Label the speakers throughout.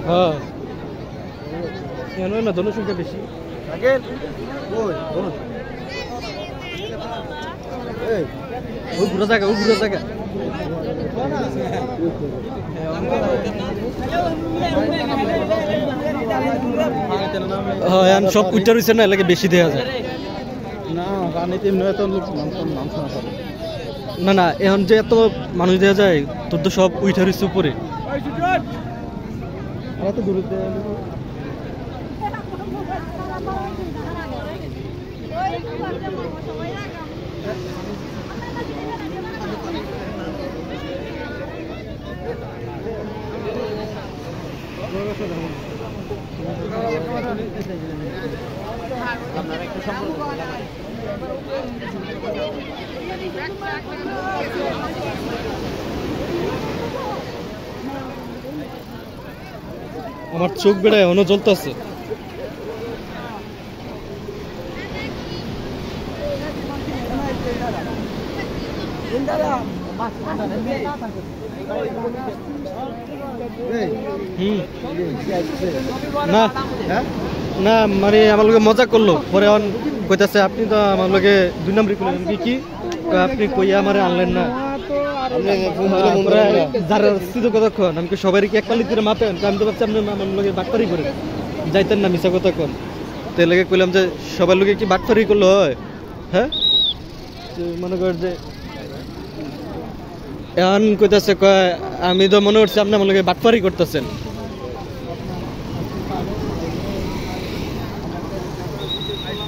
Speaker 1: হ্যাঁ না জনসংখ্যা বেশি ওই ঘুরা জায়গা সব কুইটা রয়েছে না এলাকা বেশি দেওয়া যায় না না এখন যে এত মানুষ দেওয়া যায় তোর তো সব উইঠা রয়েছে উপরে আমার চোখ বেড়ায় এখনো জ্বলতেছে না না মানে আমার লোকে মজা করলো পরে কইতাছে আপনি তো আমার লোকে 2 নম্বরই করলেন কি আপনি কইয়া আমারে আনলেন না যারা কতক্ষণ আমি সবাই কি এক পালিত করে মাপেন আমি তো ভাবছি আপনি আমার লোকে বাটপারি করে যাইতেন না মিশা কতক্ষণ তো এলাকে কইলাম যে সবার লোকে কি বাটপারি করলো হয় হ্যাঁ মনে কর যে এখন কইতাছে কয় আমি তো মনে করছি আপনি আমার লোকে বাটপারি করতেছেন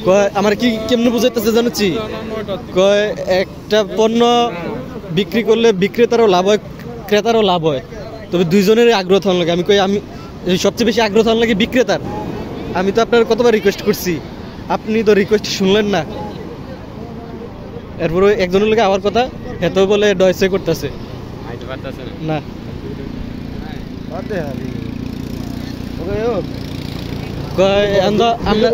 Speaker 1: কয় আমার কি কেমনে বুঝাইতেছে জানোছি কয় একটা পণ্য বিক্রি করলে বিক্রেতারও লাভ হয় ক্রেতারও লাভ হয় তবে দুইজনেরই আগ্রহ থাকা লাগে আমি কই আমি সবচেয়ে বেশি আগ্রহ থাকা লাগে বিক্রেতার আমি তো আপনার কতবার রিকোয়েস্ট করছি আপনি তো রিকোয়েস্ট শুনলেন না এরপরে একজনের লোকে আমার কথা হেতেও বলে ডয়সে করতেছে না কয় আমরা